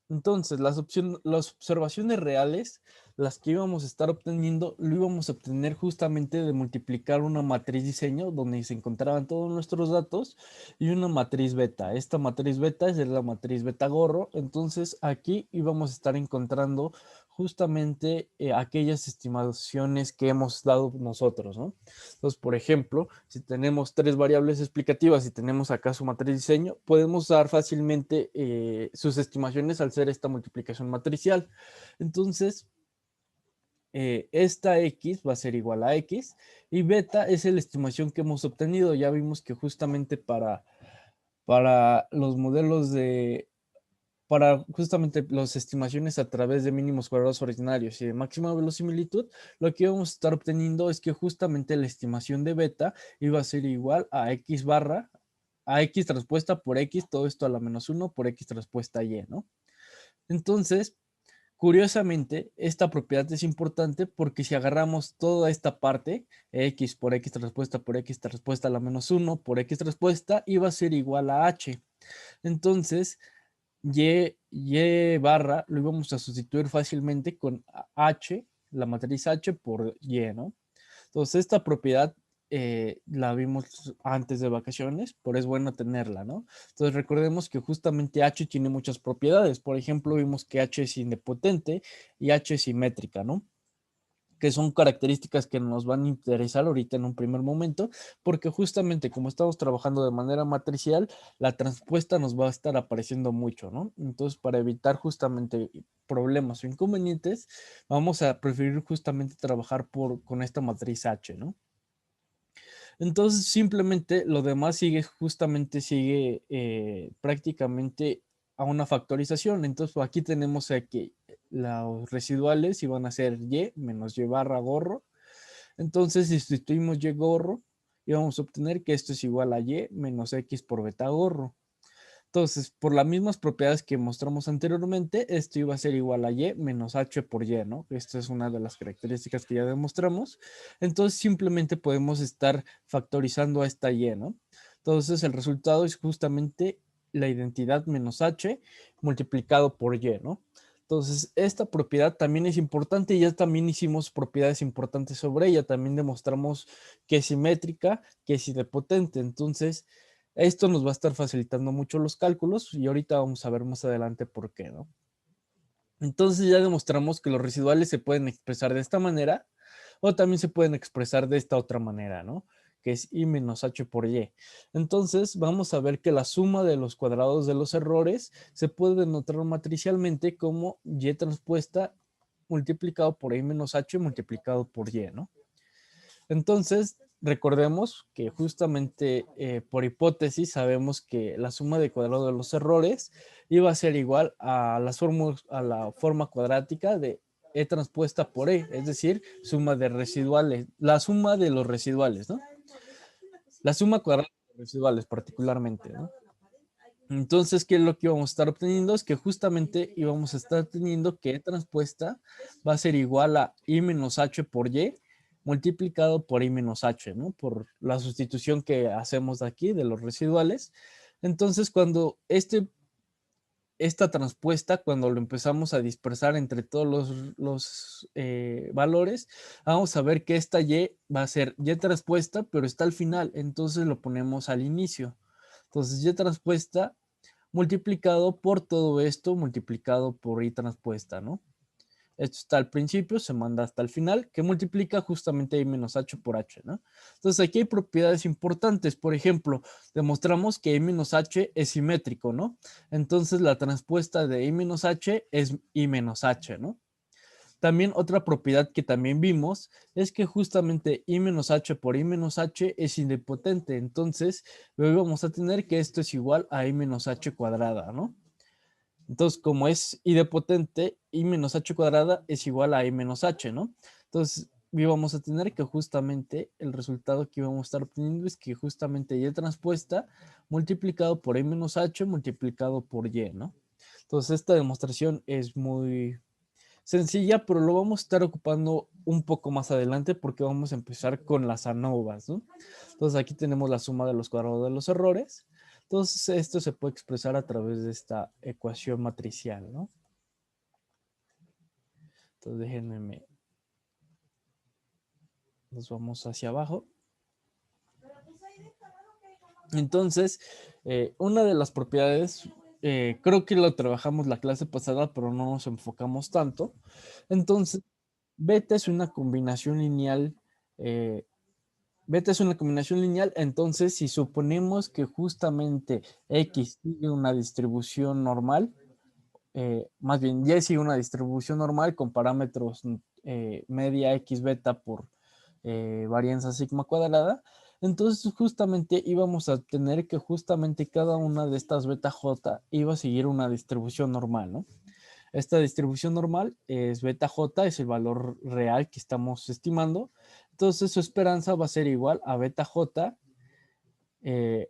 Entonces, las observaciones reales, las que íbamos a estar obteniendo, lo íbamos a obtener justamente de multiplicar una matriz diseño donde se encontraban todos nuestros datos y una matriz beta. Esta matriz beta es la matriz beta gorro. Entonces, aquí íbamos a estar encontrando justamente aquellas estimaciones que hemos dado nosotros, ¿no? Entonces, por ejemplo, si tenemos tres variables explicativas y tenemos acá su matriz diseño, podemos dar fácilmente sus estimaciones al ser esta multiplicación matricial. Entonces, esta X va a ser igual a X y beta es la estimación que hemos obtenido. Ya vimos que justamente para los modelos para justamente las estimaciones a través de mínimos cuadrados ordinarios y de máxima verosimilitud, lo que vamos a estar obteniendo es que justamente la estimación de beta iba a ser igual a X barra, a X transpuesta por X, todo esto a la menos 1 por X transpuesta Y, ¿no? Entonces, curiosamente, esta propiedad es importante porque si agarramos toda esta parte, X por X transpuesta a la menos 1 por X transpuesta, iba a ser igual a H. Entonces, y barra lo íbamos a sustituir fácilmente con H, la matriz H por Y, ¿no? Entonces, esta propiedad la vimos antes de vacaciones, pero es bueno tenerla, ¿no? Entonces, recordemos que justamente H tiene muchas propiedades. Por ejemplo, vimos que H es idempotente y H es simétrica, ¿no? Que son características que nos van a interesar ahorita en un primer momento, porque justamente como estamos trabajando de manera matricial, la transpuesta nos va a estar apareciendo mucho, ¿no? Entonces, para evitar justamente problemas o inconvenientes, vamos a preferir justamente trabajar con esta matriz H, ¿no? Entonces, simplemente lo demás sigue prácticamente a una factorización. Entonces, pues, aquí tenemos que los residuales iban a ser y menos y barra gorro. Entonces, si sustituimos y gorro, y vamos a obtener que esto es igual a y menos x por beta gorro. Entonces, por las mismas propiedades que mostramos anteriormente, esto iba a ser igual a y menos h por y, ¿no? Esta es una de las características que ya demostramos. Entonces, simplemente podemos estar factorizando a esta y, ¿no? Entonces, el resultado es justamente la identidad menos h multiplicado por y, ¿no? Entonces, esta propiedad también es importante y ya también hicimos propiedades importantes sobre ella. También demostramos que es simétrica, que es idempotente. Entonces, esto nos va a estar facilitando mucho los cálculos y ahorita vamos a ver más adelante por qué, ¿no? Entonces ya demostramos que los residuales se pueden expresar de esta manera o también se pueden expresar de esta otra manera, ¿no? Que es I menos H por Y. Entonces vamos a ver que la suma de los cuadrados de los errores se puede denotar matricialmente como Y transpuesta multiplicado por I menos H multiplicado por Y, ¿no? Entonces, recordemos que justamente por hipótesis sabemos que la suma de cuadrado de los errores iba a ser igual a la forma cuadrática de E transpuesta por E, es decir, suma de residuales, la suma de los residuales, ¿no? La suma cuadrada de los residuales particularmente, ¿no? Entonces, ¿qué es lo que íbamos a estar obteniendo? Es que justamente íbamos a estar teniendo que E transpuesta va a ser igual a I menos H por Y multiplicado por I menos H, ¿no? Por la sustitución que hacemos de aquí de los residuales. Entonces, cuando esta transpuesta, cuando lo empezamos a dispersar entre todos los valores, vamos a ver que esta Y va a ser Y transpuesta, pero está al final, entonces lo ponemos al inicio. Entonces, Y transpuesta multiplicado por todo esto, multiplicado por I transpuesta, ¿no? Esto está al principio, se manda hasta el final, que multiplica justamente I menos H por H, ¿no? Entonces aquí hay propiedades importantes. Por ejemplo, demostramos que I menos H es simétrico, ¿no? Entonces la transpuesta de I menos H es I menos H, ¿no? También otra propiedad que también vimos es que justamente I menos H por I menos H es idempotente. Entonces, luego vamos a tener que esto es igual a I menos H cuadrada, ¿no? Entonces, como es idempotente, I menos H cuadrada es igual a I menos H, ¿no? Entonces, vamos a tener que justamente el resultado que vamos a estar obteniendo es que justamente Y transpuesta multiplicado por I menos H multiplicado por Y, ¿no? Entonces, esta demostración es muy sencilla, pero lo vamos a estar ocupando un poco más adelante porque vamos a empezar con las ANOVAs, ¿no? Entonces aquí tenemos la suma de los cuadrados de los errores. Entonces, esto se puede expresar a través de esta ecuación matricial, ¿no? Entonces, déjenme, nos vamos hacia abajo. Entonces, una de las propiedades, creo que lo trabajamos la clase pasada, pero no nos enfocamos tanto. Entonces, beta es una combinación lineal. Beta es una combinación lineal, entonces si suponemos que justamente X sigue una distribución normal, más bien Y sigue una distribución normal con parámetros media X beta por varianza sigma cuadrada, entonces justamente íbamos a tener que justamente cada una de estas beta J iba a seguir una distribución normal, ¿no? Esta distribución normal es beta J, es el valor real que estamos estimando. Entonces su esperanza va a ser igual a beta J.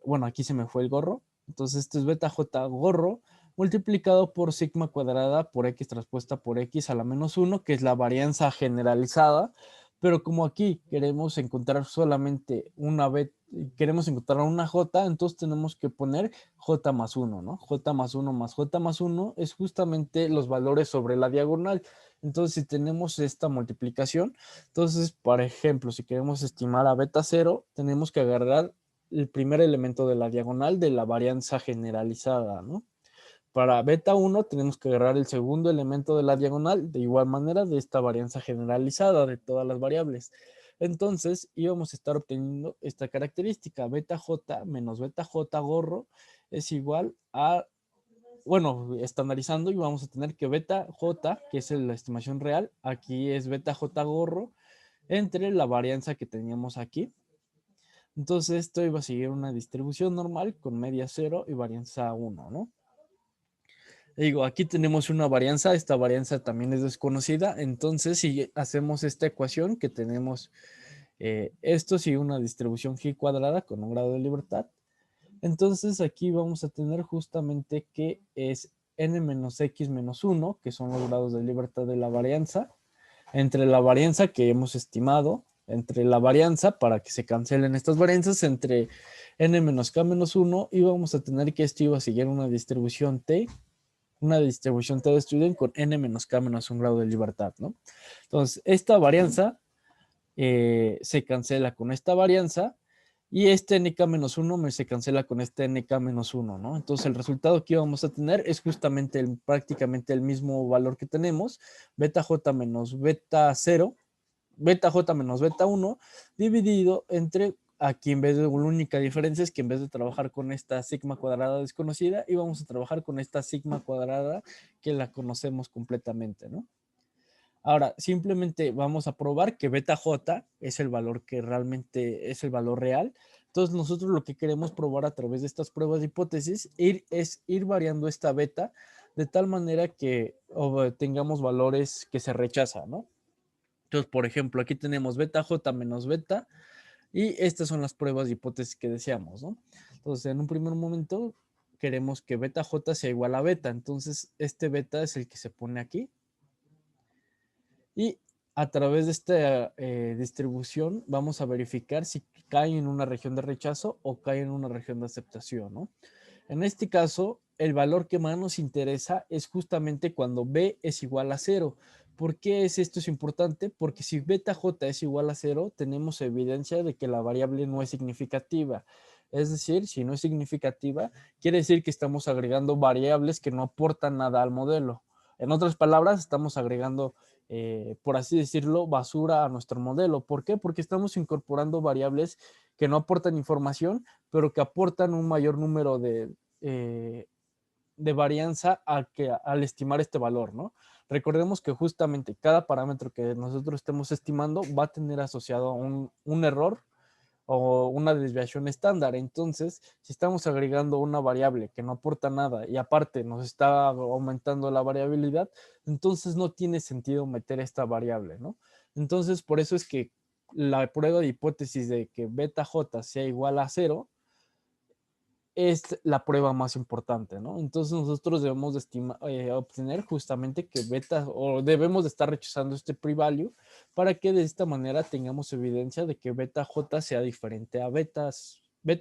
Bueno, aquí se me fue el gorro. Entonces esto es beta J gorro multiplicado por sigma cuadrada por X transpuesta por X a la menos 1, que es la varianza generalizada. Pero como aquí queremos encontrar solamente una beta, queremos encontrar una J, entonces tenemos que poner J más 1, ¿no? J más 1 más J más 1 es justamente los valores sobre la diagonal. Entonces, si tenemos esta multiplicación, entonces, por ejemplo, si queremos estimar a beta 0, tenemos que agarrar el primer elemento de la diagonal de la varianza generalizada, ¿no? Para beta 1 tenemos que agarrar el segundo elemento de la diagonal, de igual manera de esta varianza generalizada de todas las variables. Entonces íbamos a estar obteniendo esta característica, beta j menos beta j gorro es igual a, bueno, estandarizando y vamos a tener que beta j, que es la estimación real, aquí es beta j gorro entre la varianza que teníamos aquí. Entonces esto iba a seguir una distribución normal con media 0 y varianza 1, ¿no? Digo, aquí tenemos una varianza, esta varianza también es desconocida, entonces si hacemos esta ecuación que tenemos esto sigue una distribución G cuadrada con un grado de libertad, entonces aquí vamos a tener justamente que es n menos x menos 1, que son los grados de libertad de la varianza, entre la varianza que hemos estimado, entre la varianza, para que se cancelen estas varianzas, entre n menos k menos 1, y vamos a tener que esto iba a seguir una distribución t de student con n menos k menos un grado de libertad, ¿no? Entonces, esta varianza se cancela con esta varianza y este nk-1 se cancela con este nk-1, ¿no? Entonces el resultado que vamos a tener es justamente prácticamente el mismo valor que tenemos, beta j menos beta 0, beta j menos beta 1, dividido entre, aquí en vez de, la única diferencia es que en vez de trabajar con esta sigma cuadrada desconocida, íbamos a trabajar con esta sigma cuadrada que la conocemos completamente, ¿no? Ahora, simplemente vamos a probar que beta j es el valor que realmente es el valor real. Entonces, nosotros lo que queremos probar a través de estas pruebas de hipótesis es ir variando esta beta de tal manera que tengamos valores que se rechazan, ¿no? Entonces, por ejemplo, aquí tenemos beta j menos beta y estas son las pruebas de hipótesis que deseamos, ¿no? Entonces, en un primer momento queremos que beta j sea igual a beta. Entonces, este beta es el que se pone aquí. Y a través de esta distribución vamos a verificar si cae en una región de rechazo o cae en una región de aceptación, ¿no? En este caso, el valor que más nos interesa es justamente cuando B es igual a 0. ¿Por qué esto es importante? Porque si beta j es igual a 0, tenemos evidencia de que la variable no es significativa. Es decir, si no es significativa, quiere decir que estamos agregando variables que no aportan nada al modelo. En otras palabras, estamos agregando, por así decirlo, basura a nuestro modelo. ¿Por qué? Porque estamos incorporando variables que no aportan información, pero que aportan un mayor número de varianza al estimar este valor, ¿no? Recordemos que justamente cada parámetro que nosotros estemos estimando va a tener asociado un error o una desviación estándar. Entonces, si estamos agregando una variable que no aporta nada y aparte nos está aumentando la variabilidad, entonces no tiene sentido meter esta variable, ¿no? Entonces, por eso es que la prueba de hipótesis de que beta j sea igual a 0 es la prueba más importante, ¿no? Entonces nosotros debemos de obtener justamente que beta, o debemos de estar rechazando este pre-value para que de esta manera tengamos evidencia de que beta j sea diferente a beta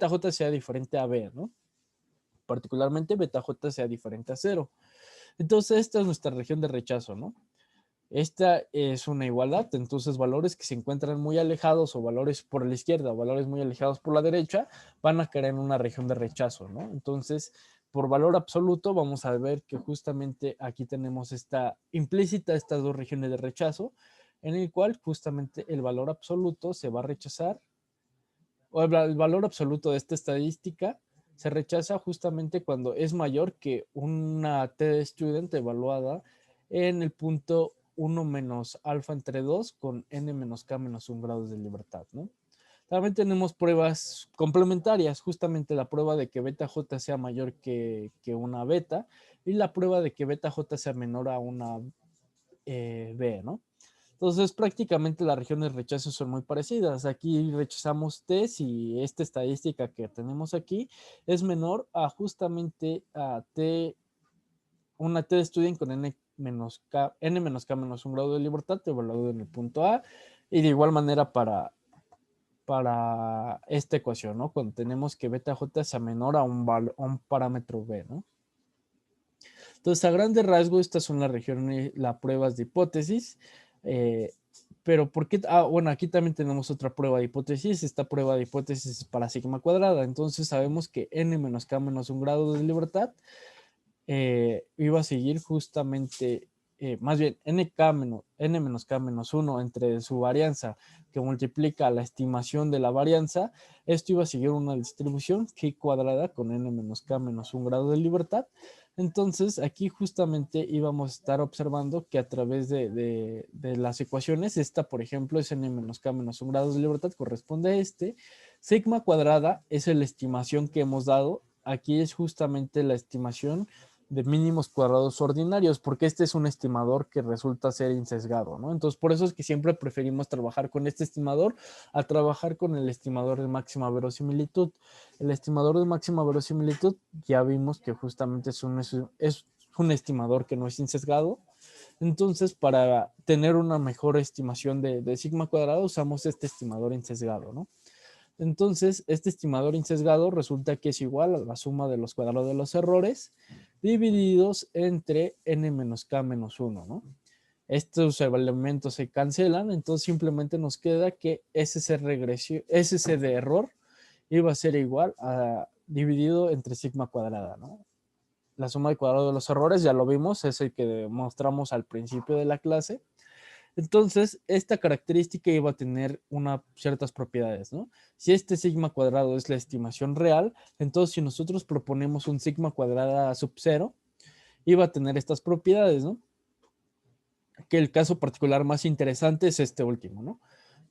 j sea diferente a b, ¿no? particularmente beta j sea diferente a 0. Entonces esta es nuestra región de rechazo, ¿no? Esta es una igualdad, entonces valores que se encuentran muy alejados o valores por la izquierda o valores muy alejados por la derecha van a caer en una región de rechazo, ¿no? Entonces, por valor absoluto vamos a ver que justamente aquí tenemos implícita estas dos regiones de rechazo, en el cual justamente el valor absoluto se va a rechazar, o el valor absoluto de esta estadística se rechaza justamente cuando es mayor que una t-student evaluada en el punto 1 menos alfa entre 2 con n menos k menos 1 grados de libertad, ¿no? También tenemos pruebas complementarias, justamente la prueba de que beta j sea mayor que una beta y la prueba de que beta j sea menor a una b, ¿no? Entonces, prácticamente las regiones de rechazo son muy parecidas. Aquí rechazamos T si esta estadística que tenemos aquí es menor a justamente a T, una T de student con n menos k menos 1 grado de libertad evaluado en el punto A. Y de igual manera para esta ecuación, ¿no? Cuando tenemos que beta j sea menor a un parámetro B, ¿no? Entonces, a grandes rasgos, estas son las regiones, las pruebas de hipótesis. Pero ¿por qué? Bueno, aquí también tenemos otra prueba de hipótesis. Esta prueba de hipótesis es para sigma cuadrada. Entonces sabemos que n menos k menos 1 grado de libertad iba a seguir justamente, más bien n menos k menos 1 entre su varianza que multiplica la estimación de la varianza. Esto iba a seguir una distribución k cuadrada con n menos k menos 1 grado de libertad. Entonces aquí justamente íbamos a estar observando que a través de las ecuaciones, esta por ejemplo es n menos k menos 1 grado de libertad, corresponde a este. Sigma cuadrada es la estimación que hemos dado. Aquí es justamente la estimación de mínimos cuadrados ordinarios, porque este es un estimador que resulta ser insesgado, ¿no? Entonces, por eso es que siempre preferimos trabajar con este estimador a trabajar con el estimador de máxima verosimilitud. El estimador de máxima verosimilitud ya vimos que justamente es un estimador que no es insesgado. Entonces, para tener una mejor estimación de sigma cuadrado, usamos este estimador insesgado, ¿no? Entonces, este estimador insesgado resulta que es igual a la suma de los cuadrados de los errores divididos entre n menos k menos 1, ¿no? Estos elementos se cancelan, entonces simplemente nos queda que SC de error iba a ser igual a dividido entre sigma cuadrada, ¿no? La suma de cuadrados de los errores, ya lo vimos, es el que mostramos al principio de la clase. Entonces, esta característica iba a tener ciertas propiedades, ¿no? Si este sigma cuadrado es la estimación real, entonces si nosotros proponemos un sigma cuadrada sub 0, iba a tener estas propiedades, ¿no? Que el caso particular más interesante es este último, ¿no?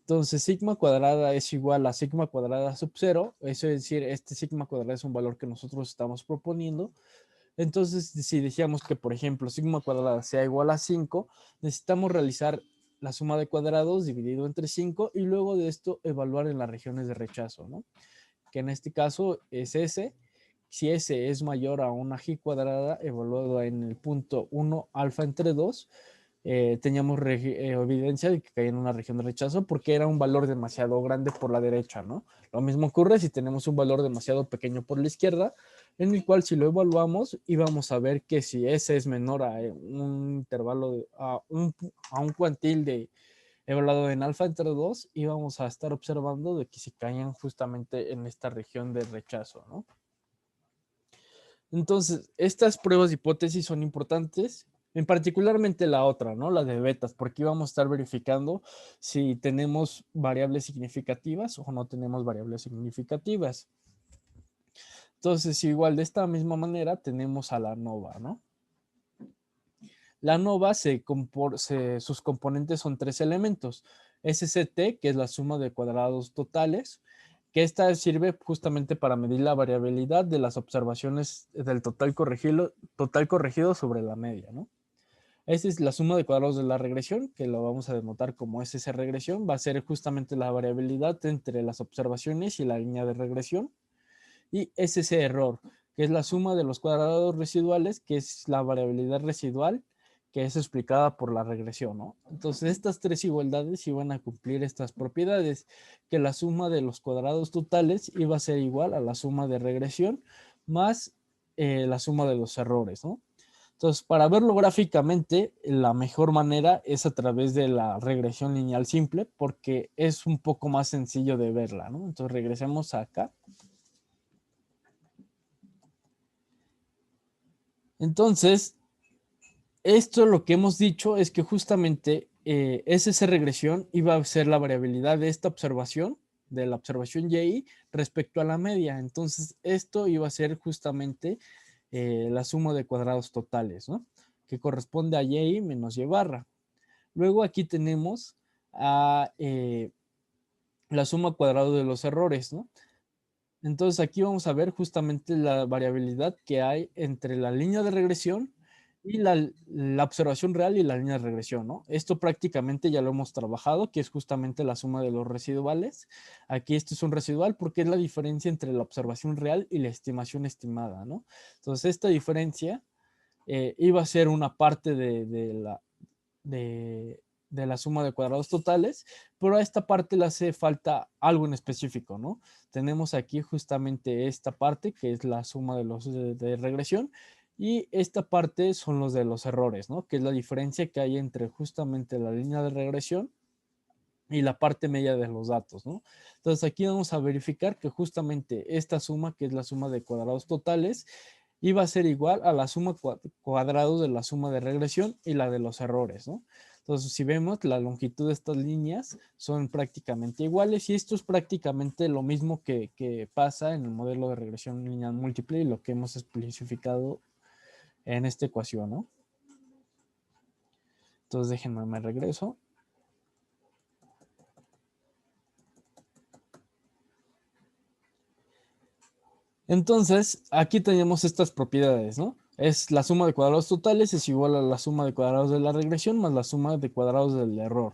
Entonces, sigma cuadrada es igual a sigma cuadrada sub 0, eso es decir, este sigma cuadrada es un valor que nosotros estamos proponiendo. Entonces, si decíamos que, por ejemplo, sigma cuadrada sea igual a 5, necesitamos realizar la suma de cuadrados dividido entre 5 y luego de esto evaluar en las regiones de rechazo, ¿no? Que en este caso es S. Si S es mayor a una G cuadrada evaluado en el punto 1 alfa entre 2, teníamos evidencia de que caía en una región de rechazo porque era un valor demasiado grande por la derecha, ¿no? Lo mismo ocurre si tenemos un valor demasiado pequeño por la izquierda, en el cual si lo evaluamos íbamos a ver que si S es menor a un intervalo, a un cuantil de evaluado en alfa entre 2, íbamos a estar observando de que si caían justamente en esta región de rechazo, ¿no? Entonces, estas pruebas de hipótesis son importantes, en particularmente la otra, ¿no? La de betas, porque vamos a estar verificando si tenemos variables significativas o no tenemos variables significativas. Entonces, igual de esta misma manera tenemos a la ANOVA, ¿no? La ANOVA, sus componentes son 3 elementos. SCT, que es la suma de cuadrados totales, que esta sirve justamente para medir la variabilidad de las observaciones del total corregido sobre la media, ¿no? Esa es la suma de cuadrados de la regresión, que lo vamos a denotar como SC regresión. Va a ser justamente la variabilidad entre las observaciones y la línea de regresión. Y SC error, que es la suma de los cuadrados residuales, que es la variabilidad residual, que es explicada por la regresión, ¿no? Entonces, estas tres igualdades iban a cumplir estas propiedades, que la suma de los cuadrados totales iba a ser igual a la suma de regresión más la suma de los errores, ¿no? Entonces, para verlo gráficamente, la mejor manera es a través de la regresión lineal simple, porque es un poco más sencillo de verla, ¿no? Entonces, regresemos acá. Entonces, esto lo que hemos dicho es que justamente esa regresión iba a ser la variabilidad de esta observación, de la observación Y respecto a la media. Entonces, esto iba a ser justamente la suma de cuadrados totales, ¿no? Que corresponde a Y menos Y barra. Luego aquí tenemos a la suma cuadrada de los errores, ¿no? Entonces aquí vamos a ver justamente la variabilidad que hay entre la línea de regresión y la observación real y la línea de regresión, ¿no? Esto prácticamente ya lo hemos trabajado, que es justamente la suma de los residuales. Aquí esto es un residual porque es la diferencia entre la observación real y la estimación estimada, ¿no? Entonces esta diferencia iba a ser una parte de la suma de cuadrados totales, pero a esta parte le hace falta algo en específico, ¿no? Tenemos aquí justamente esta parte que es la suma de los de regresión y esta parte son los de los errores, ¿no? Que es la diferencia que hay entre justamente la línea de regresión y la parte media de los datos, ¿no? Entonces aquí vamos a verificar que justamente esta suma, que es la suma de cuadrados totales, iba a ser igual a la suma cuadrados de la suma de regresión y la de los errores, ¿no? Entonces, si vemos, la longitud de estas líneas son prácticamente iguales y esto es prácticamente lo mismo que pasa en el modelo de regresión lineal múltiple y lo que hemos especificado en esta ecuación, ¿no? Entonces, déjenme, me regreso. Entonces, aquí tenemos estas propiedades, ¿no? Es la suma de cuadrados totales es igual a la suma de cuadrados de la regresión más la suma de cuadrados del error.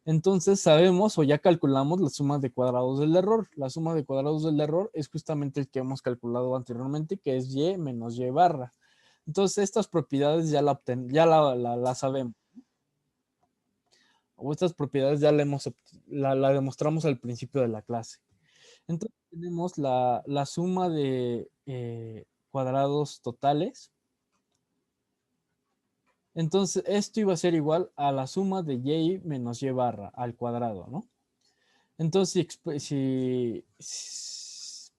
Entonces sabemos o ya calculamos la suma de cuadrados del error. La suma de cuadrados del error es justamente el que hemos calculado anteriormente, que es Y menos Y barra. Entonces estas propiedades ya la sabemos. O estas propiedades ya la demostramos al principio de la clase. Entonces tenemos la suma de cuadrados totales. Entonces esto iba a ser igual a la suma de Y menos Y barra al cuadrado, ¿no? Entonces,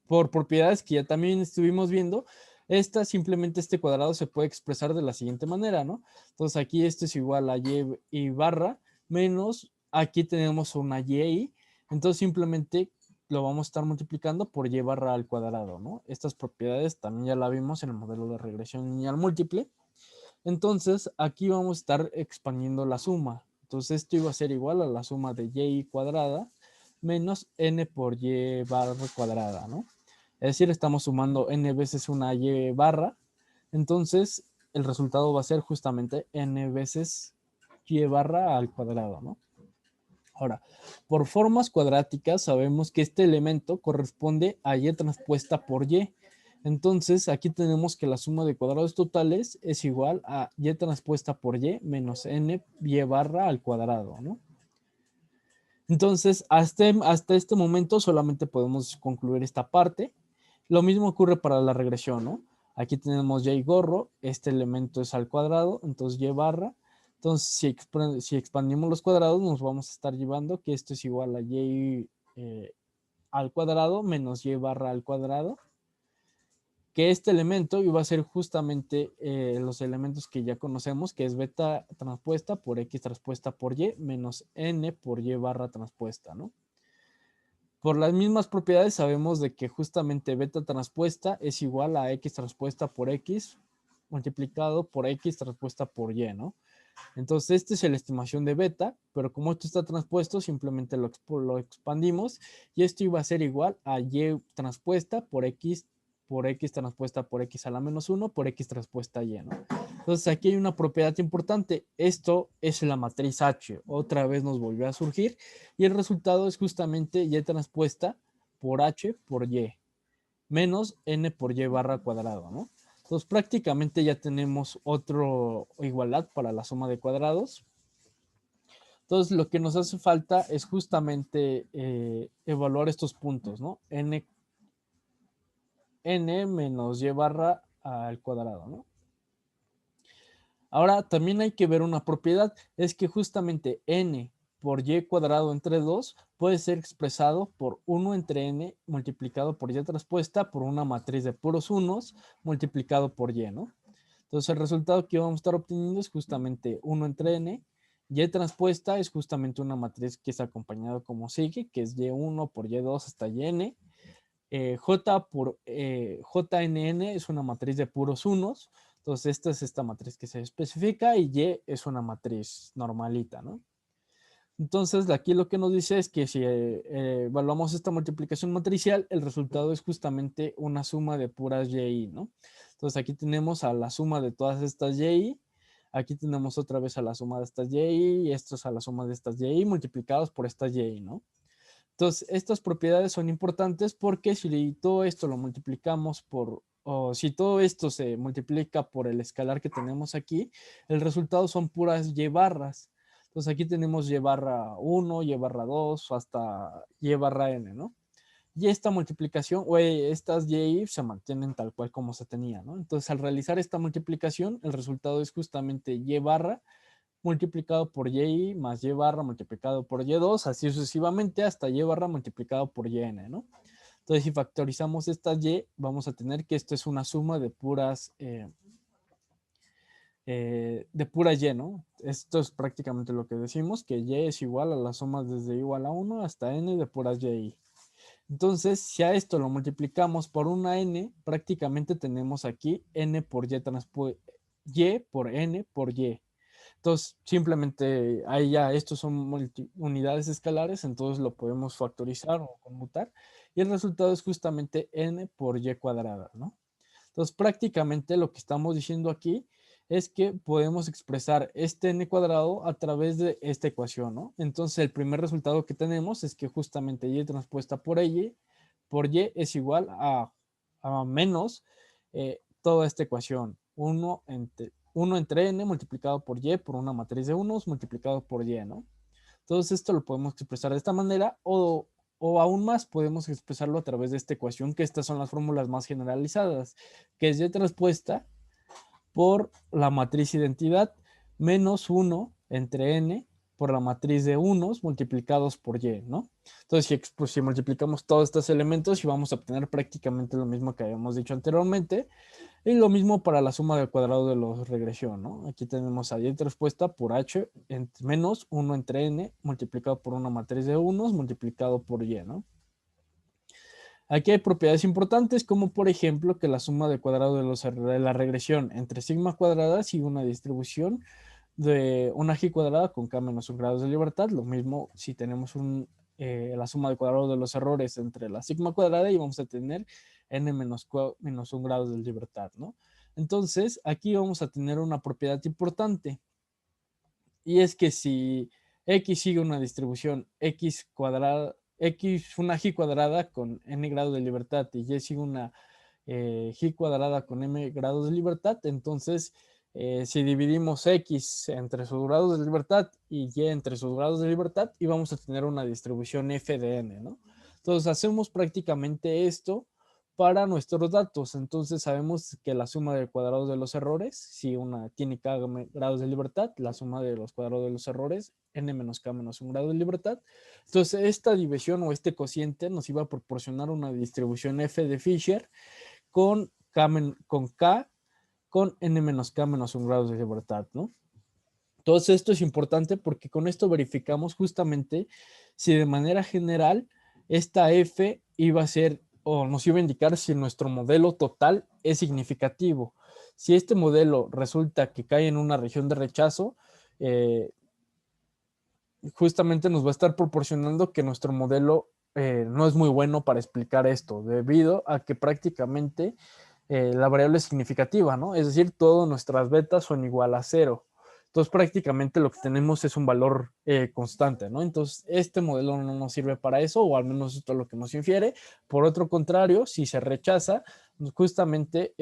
por propiedades que ya también estuvimos viendo, simplemente este cuadrado se puede expresar de la siguiente manera, ¿no? Entonces aquí esto es igual a y barra menos, aquí tenemos una y, entonces simplemente lo vamos a estar multiplicando por y barra al cuadrado, ¿no? Estas propiedades también ya la vimos en el modelo de regresión lineal múltiple. Entonces aquí vamos a estar expandiendo la suma. Entonces esto iba a ser igual a la suma de y cuadrada menos n por y barra cuadrada, ¿no? Es decir, estamos sumando n veces una y barra, entonces el resultado va a ser justamente n veces y barra al cuadrado, ¿no? Ahora, por formas cuadráticas sabemos que este elemento corresponde a y transpuesta por y. Entonces, aquí tenemos que la suma de cuadrados totales es igual a y transpuesta por y menos n y barra al cuadrado, ¿no? Entonces, hasta este momento solamente podemos concluir esta parte. Lo mismo ocurre para la regresión, ¿no? Aquí tenemos y gorro, este elemento es al cuadrado, entonces y barra. Entonces, si expandimos los cuadrados, nos vamos a estar llevando que esto es igual a y al cuadrado menos y barra al cuadrado, que este elemento iba a ser justamente los elementos que ya conocemos, que es beta transpuesta por x transpuesta por y menos n por y barra transpuesta, ¿no? Por las mismas propiedades sabemos de que justamente beta transpuesta es igual a x transpuesta por x multiplicado por x transpuesta por y, ¿no? Entonces, esta es la estimación de beta, pero como esto está transpuesto, simplemente lo expandimos y esto iba a ser igual a y transpuesta por x transpuesta por x a la menos 1 por x transpuesta y, ¿no? Entonces, aquí hay una propiedad importante. Esto es la matriz H. Otra vez nos volvió a surgir y el resultado es justamente y transpuesta por h por y menos n por y barra cuadrado, ¿no? Entonces prácticamente ya tenemos otro igualdad para la suma de cuadrados. Entonces lo que nos hace falta es justamente evaluar estos puntos, ¿no? N menos y barra al cuadrado, ¿no? Ahora también hay que ver una propiedad, es que justamente n por y cuadrado entre 2 puede ser expresado por 1 entre n multiplicado por y transpuesta por una matriz de puros unos multiplicado por y, ¿no? Entonces el resultado que vamos a estar obteniendo es justamente 1 entre n, y transpuesta es justamente una matriz que es acompañado como sigue, que es y1 por y2 hasta yn. J por JNN es una matriz de puros unos, entonces esta es esta matriz que se especifica, y Y es una matriz normalita, ¿no? Entonces aquí lo que nos dice es que si evaluamos esta multiplicación matricial, el resultado es justamente una suma de puras y, ¿no? Entonces aquí tenemos a la suma de todas estas y, aquí tenemos otra vez a la suma de estas y esto es a la suma de estas y multiplicados por estas y, ¿no? Entonces, estas propiedades son importantes porque si todo esto lo multiplicamos por, o si todo esto se multiplica por el escalar que tenemos aquí, el resultado son puras y barras. Entonces, aquí tenemos y barra 1, y barra 2, hasta y barra n, ¿no? Y esta multiplicación, o estas y se mantienen tal cual como se tenía, ¿no? Entonces, al realizar esta multiplicación, el resultado es justamente y barra multiplicado por y más y barra multiplicado por y2, así sucesivamente hasta y barra multiplicado por yn, ¿no? Entonces, si factorizamos estas y, vamos a tener que esto es una suma de puras y, ¿no? Esto es prácticamente lo que decimos, que y es igual a la suma desde igual a 1 hasta n de puras y. Entonces, si a esto lo multiplicamos por una n, prácticamente tenemos aquí n por y por n por y. Entonces, simplemente ahí ya estos son unidades escalares, entonces lo podemos factorizar o conmutar, y el resultado es justamente n por y cuadrada, ¿no? Entonces, prácticamente lo que estamos diciendo aquí es que podemos expresar este n cuadrado a través de esta ecuación, ¿no? Entonces, el primer resultado que tenemos es que justamente y transpuesta por y es igual a menos toda esta ecuación, 1 entre n multiplicado por y por una matriz de unos multiplicado por y, ¿no? Entonces esto lo podemos expresar de esta manera, o aún más podemos expresarlo a través de esta ecuación, que estas son las fórmulas más generalizadas, que es y transpuesta por la matriz identidad menos 1 entre n por la matriz de unos multiplicados por y, ¿no? Entonces, si multiplicamos todos estos elementos, y vamos a obtener prácticamente lo mismo que habíamos dicho anteriormente, y lo mismo para la suma del cuadrado de la regresión, ¿no? Aquí tenemos a y respuesta por h menos 1 entre n multiplicado por una matriz de unos multiplicado por y, ¿no? Aquí hay propiedades importantes, como por ejemplo que la suma del cuadrado de la regresión entre sigma cuadrada sigue una distribución de una g cuadrada con k menos 1 grados de libertad. Lo mismo si tenemos la suma del cuadrado de los errores entre la sigma cuadrada, y vamos a tener n menos 1 grados de libertad, ¿no? Entonces, aquí vamos a tener una propiedad importante, y es que si x sigue una distribución x cuadrada, una g cuadrada con n grados de libertad, y y sigue una g cuadrada con m grados de libertad, entonces si dividimos x entre sus grados de libertad y y entre sus grados de libertad, y vamos a tener una distribución f de n, ¿no? Entonces hacemos prácticamente esto para nuestros datos. Entonces sabemos que la suma de cuadrados de los errores, si una tiene k grados de libertad, la suma de los cuadrados de los errores, n menos k menos 1 grado de libertad. Entonces esta división o este cociente nos iba a proporcionar una distribución f de Fisher con k con n menos k menos 1 grado de libertad, ¿no? Entonces esto es importante porque con esto verificamos justamente si de manera general esta f iba a ser, o nos iba a indicar si nuestro modelo total es significativo. Si este modelo resulta que cae en una región de rechazo, justamente nos va a estar proporcionando que nuestro modelo no es muy bueno para explicar esto, debido a que prácticamente la variable es significativa, ¿no? Es decir, todas nuestras betas son igual a 0. Entonces, prácticamente lo que tenemos es un valor constante, ¿no? Entonces, este modelo no nos sirve para eso, o al menos esto es lo que nos infiere. Por otro contrario, si se rechaza, justamente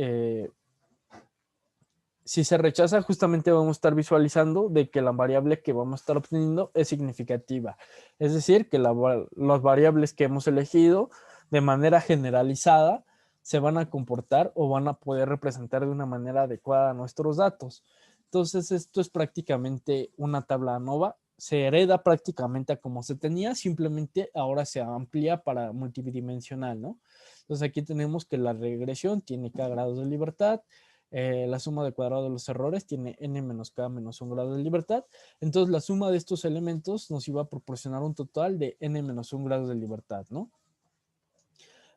vamos a estar visualizando de que la variable que vamos a estar obteniendo es significativa. Es decir, que las variables que hemos elegido de manera generalizada se van a comportar o van a poder representar de una manera adecuada nuestros datos. Entonces, esto es prácticamente una tabla ANOVA. Se hereda prácticamente a como se tenía, simplemente ahora se amplía para multidimensional, ¿no? Entonces, aquí tenemos que la regresión tiene k grados de libertad, la suma de cuadrado de los errores tiene n menos k menos 1 grado de libertad. Entonces, la suma de estos elementos nos iba a proporcionar un total de n menos 1 grado de libertad, ¿no?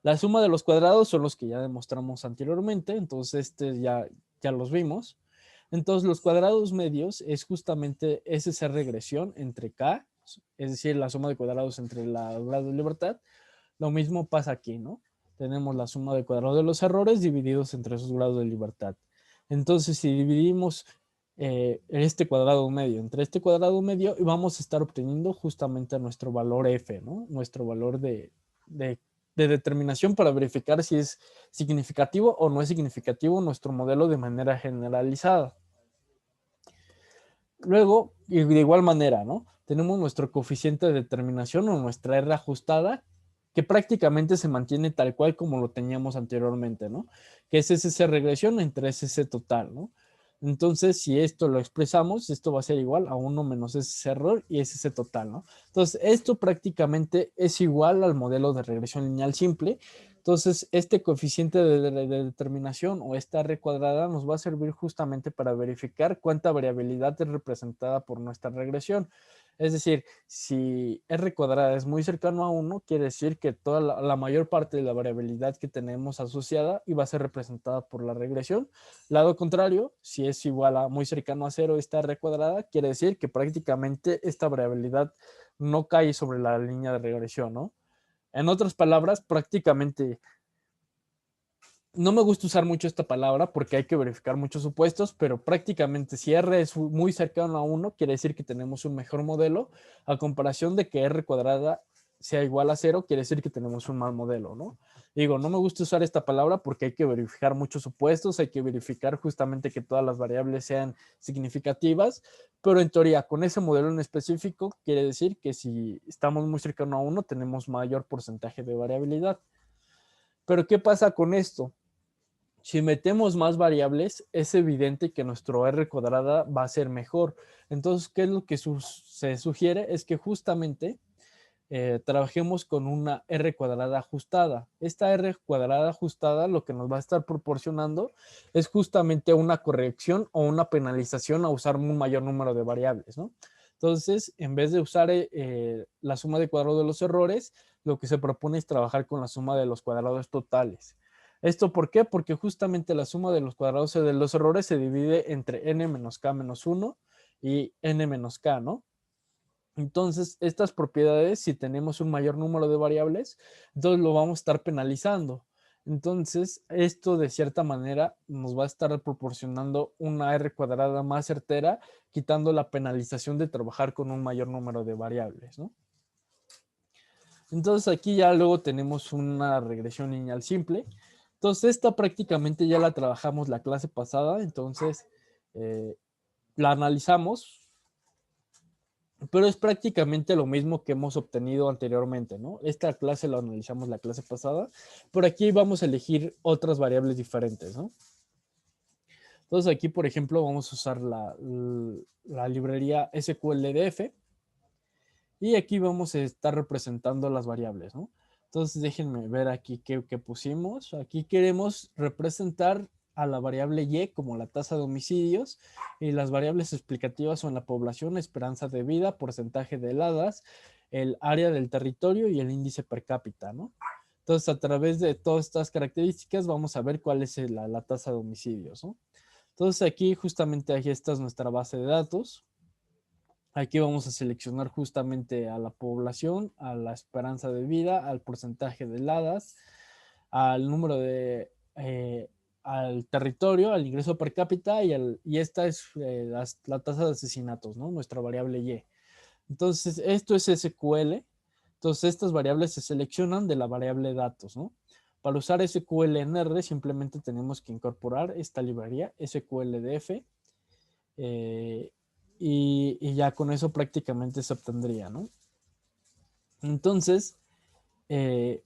La suma de los cuadrados son los que ya demostramos anteriormente, entonces ya los vimos. Entonces los cuadrados medios es justamente esa regresión entre k, es decir, la suma de cuadrados entre la grado de libertad. Lo mismo pasa aquí, ¿no? Tenemos la suma de cuadrados de los errores divididos entre esos grados de libertad. Entonces si dividimos este cuadrado medio entre este cuadrado medio, vamos a estar obteniendo justamente nuestro valor f, ¿no? Nuestro valor de determinación para verificar si es significativo o no es significativo nuestro modelo de manera generalizada. Luego, y de igual manera, ¿no? Tenemos nuestro coeficiente de determinación o nuestra R ajustada, que prácticamente se mantiene tal cual como lo teníamos anteriormente, ¿no? Que es esa regresión entre ese total, ¿no? Entonces, si esto lo expresamos, esto va a ser igual a 1 menos ese error y es ese total, ¿no? Entonces, esto prácticamente es igual al modelo de regresión lineal simple. Entonces, este coeficiente de determinación o esta R cuadrada nos va a servir justamente para verificar cuánta variabilidad es representada por nuestra regresión. Es decir, si R cuadrada es muy cercano a 1, quiere decir que toda la mayor parte de la variabilidad que tenemos asociada iba a ser representada por la regresión. Lado contrario, si es igual a muy cercano a 0 esta R cuadrada, quiere decir que prácticamente esta variabilidad no cae sobre la línea de regresión, ¿no? En otras palabras, prácticamente no me gusta usar mucho esta palabra porque hay que verificar muchos supuestos, pero prácticamente si R es muy cercano a 1, quiere decir que tenemos un mejor modelo, a comparación de que R cuadrada sea igual a 0, quiere decir que tenemos un mal modelo, ¿no? Digo, no me gusta usar esta palabra porque hay que verificar muchos supuestos, hay que verificar justamente que todas las variables sean significativas, pero en teoría, con ese modelo en específico, quiere decir que si estamos muy cercano a 1, tenemos mayor porcentaje de variabilidad. Pero ¿qué pasa con esto? Si metemos más variables, es evidente que nuestro R cuadrada va a ser mejor. Entonces, ¿qué es lo que se sugiere? Es que justamente trabajemos con una R cuadrada ajustada. Esta R cuadrada ajustada lo que nos va a estar proporcionando es justamente una corrección o una penalización a usar un mayor número de variables, ¿no? Entonces, en vez de usar la suma de cuadrados de los errores, lo que se propone es trabajar con la suma de los cuadrados totales. ¿Esto por qué? Porque justamente la suma de los cuadrados de los errores se divide entre n menos k menos 1 y n menos k, ¿no? Entonces, estas propiedades, si tenemos un mayor número de variables, entonces lo vamos a estar penalizando. Entonces, esto de cierta manera nos va a estar proporcionando una R cuadrada más certera, quitando la penalización de trabajar con un mayor número de variables, ¿no? Entonces, aquí ya luego tenemos una regresión lineal simple. Entonces, esta prácticamente ya la trabajamos la clase pasada, entonces la analizamos, pero es prácticamente lo mismo que hemos obtenido anteriormente, ¿no? Esta clase la analizamos la clase pasada, pero aquí vamos a elegir otras variables diferentes, ¿no? Entonces aquí, por ejemplo, vamos a usar la librería SQLDF y aquí vamos a estar representando las variables, ¿no? Entonces déjenme ver aquí qué pusimos. Aquí queremos representar a la variable Y como la tasa de homicidios y las variables explicativas son la población, esperanza de vida, porcentaje de heladas, el área del territorio y el índice per cápita, ¿no? Entonces a través de todas estas características vamos a ver cuál es la tasa de homicidios, ¿no? Entonces aquí justamente aquí esta es nuestra base de datos. Aquí vamos a seleccionar justamente a la población, a la esperanza de vida, al porcentaje de heladas, al número de, al territorio, al ingreso per cápita y esta es la tasa de asesinatos, ¿no? Nuestra variable Y. Entonces, esto es SQL. Entonces, estas variables se seleccionan de la variable datos, ¿no? Para usar SQL en R simplemente tenemos que incorporar esta librería SQLDF y ya con eso prácticamente se obtendría, ¿no? Entonces, eh,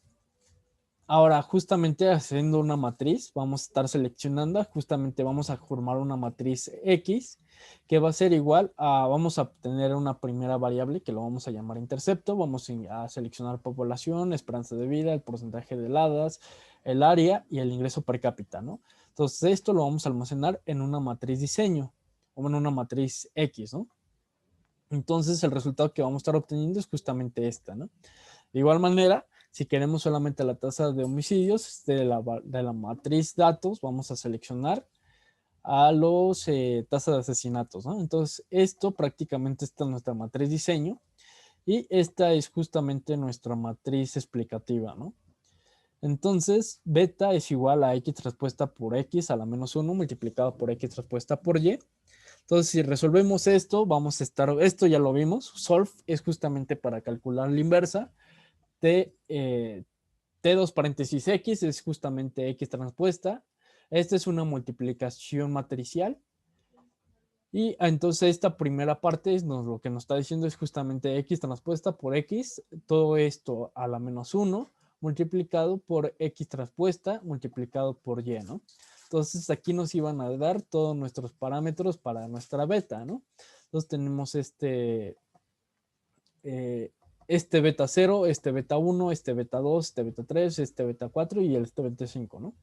Ahora, justamente haciendo una matriz, vamos a estar seleccionando, justamente vamos a formar una matriz X, que va a ser igual a, vamos a obtener una primera variable que lo vamos a llamar intercepto, vamos a seleccionar población, esperanza de vida, el porcentaje de heladas, el área y el ingreso per cápita, ¿no? Entonces, esto lo vamos a almacenar en una matriz diseño, o en una matriz X, ¿no? Entonces, el resultado que vamos a estar obteniendo es justamente esta, ¿no? De igual manera, si queremos solamente la tasa de homicidios de la matriz datos, vamos a seleccionar a los tasas de asesinatos, ¿no? Entonces, esto prácticamente está en nuestra matriz diseño y esta es justamente nuestra matriz explicativa, ¿no? Entonces, beta es igual a x respuesta por x a la menos 1 multiplicado por x respuesta por y. Entonces, si resolvemos esto, vamos a estar, esto ya lo vimos, solve es justamente para calcular la inversa. T2 paréntesis X es justamente X transpuesta. Esta es una multiplicación matricial. Y entonces esta primera parte lo que nos está diciendo es justamente X transpuesta por X. Todo esto a la menos 1 multiplicado por X transpuesta multiplicado por Y, ¿no? Entonces aquí nos iban a dar todos nuestros parámetros para nuestra beta, ¿no? Entonces tenemos este beta 0, este beta 1, este beta 2, este beta 3, este beta 4 y este beta 5, ¿no?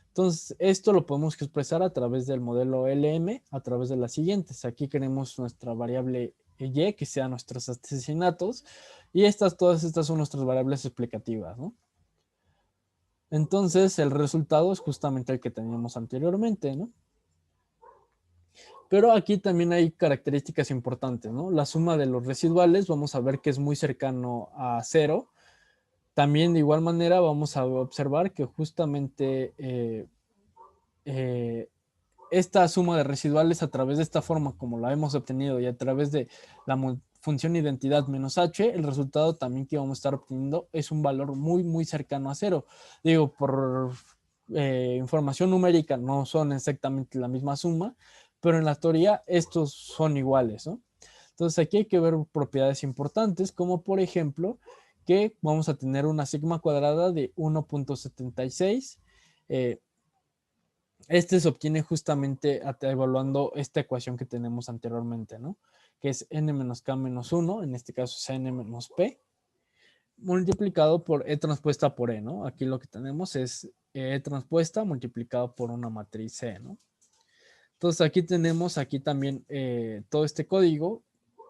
Entonces, esto lo podemos expresar a través del modelo LM, a través de las siguientes. Aquí queremos nuestra variable Y, que sean nuestros asesinatos, y todas estas son nuestras variables explicativas, ¿no? Entonces, el resultado es justamente el que teníamos anteriormente, ¿no? Pero aquí también hay características importantes, ¿no? La suma de los residuales, vamos a ver que es muy cercano a 0. También de igual manera vamos a observar que justamente esta suma de residuales a través de esta forma como la hemos obtenido y a través de la función identidad menos h, el resultado también que vamos a estar obteniendo es un valor muy cercano a 0. Digo, por información numérica no son exactamente la misma suma, pero en la teoría estos son iguales, ¿no? Entonces aquí hay que ver propiedades importantes, como por ejemplo que vamos a tener una sigma cuadrada de 1.76. Este se obtiene justamente evaluando esta ecuación que tenemos anteriormente, ¿no? Que es n menos k menos 1, en este caso es n menos p, multiplicado por e transpuesta por e, ¿no? Aquí lo que tenemos es e transpuesta multiplicado por una matriz C, ¿no? Entonces aquí tenemos aquí también todo este código.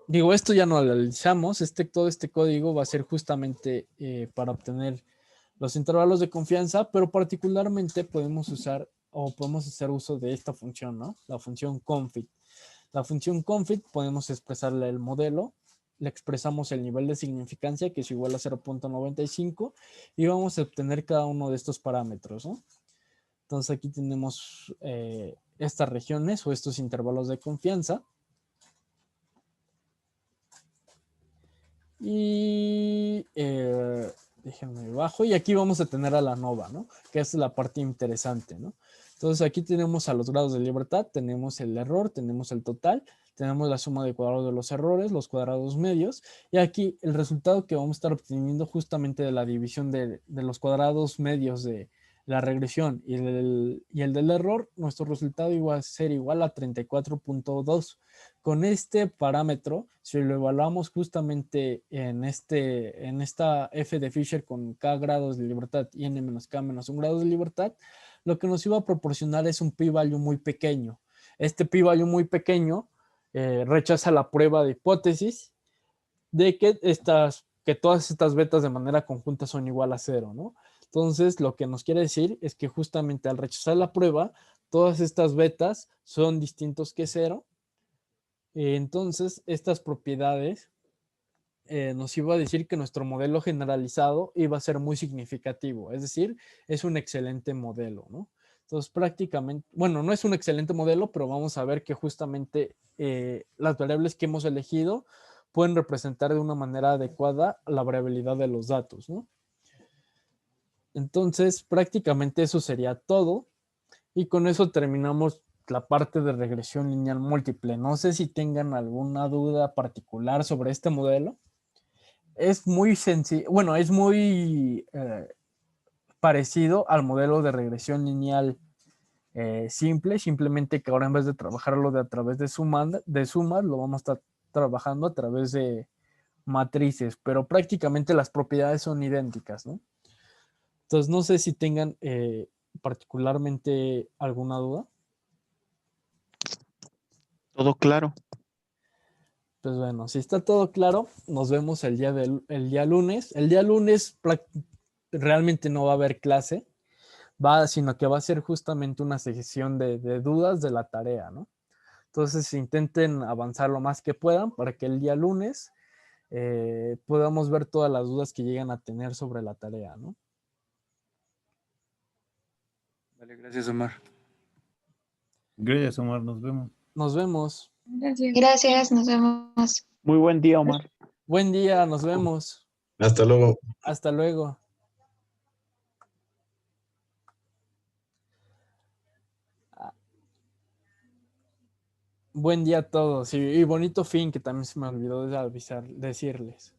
Digo, esto ya no lo analizamos, todo este código va a ser justamente para obtener los intervalos de confianza, pero particularmente podemos usar o podemos hacer uso de esta función, ¿no? La función confit. La función confit podemos expresarle el modelo, le expresamos el nivel de significancia, que es igual a 0.95, y vamos a obtener cada uno de estos parámetros, ¿no? Entonces aquí tenemos estas regiones o estos intervalos de confianza. Y déjenme bajo. Y aquí vamos a tener a la nova, ¿no? Que es la parte interesante, ¿no? Entonces aquí tenemos a los grados de libertad, tenemos el error, tenemos el total, tenemos la suma de cuadrados de los errores, los cuadrados medios, y aquí el resultado que vamos a estar obteniendo justamente de la división de los cuadrados medios de la regresión y el del error, nuestro resultado iba a ser igual a 34.2. Con este parámetro, si lo evaluamos justamente en esta f de Fisher con k grados de libertad y n menos k menos 1 grado de libertad, lo que nos iba a proporcionar es un p-value muy pequeño. Este p-value muy pequeño rechaza la prueba de hipótesis de que todas estas betas de manera conjunta son igual a 0, ¿no? Entonces, lo que nos quiere decir es que justamente al rechazar la prueba, todas estas betas son distintos que 0. Entonces, estas propiedades nos iba a decir que nuestro modelo generalizado iba a ser muy significativo, es decir, es un excelente modelo, ¿no? Entonces, prácticamente, bueno, no es un excelente modelo, pero vamos a ver que justamente las variables que hemos elegido pueden representar de una manera adecuada la variabilidad de los datos, ¿no? Entonces, prácticamente eso sería todo. Y con eso terminamos la parte de regresión lineal múltiple. No sé si tengan alguna duda particular sobre este modelo. Es muy sencillo, bueno, es muy parecido al modelo de regresión lineal simple, simplemente que ahora en vez de trabajarlo a través de sumas, lo vamos a estar trabajando a través de matrices, pero prácticamente las propiedades son idénticas, ¿no? Entonces, no sé si tengan particularmente alguna duda. Todo claro. Pues bueno, si está todo claro, nos vemos el día lunes. El día lunes realmente no va a haber clase, sino que va a ser justamente una sesión de dudas de la tarea, ¿no? Entonces intenten avanzar lo más que puedan para que el día lunes podamos ver todas las dudas que llegan a tener sobre la tarea, ¿no? Vale, gracias, Omar. Gracias, Omar, nos vemos. Nos vemos. Gracias, nos vemos. Muy buen día, Omar. Buen día, nos vemos. Hasta luego. Hasta luego. Buen día a todos y bonito fin, que también se me olvidó de decirles.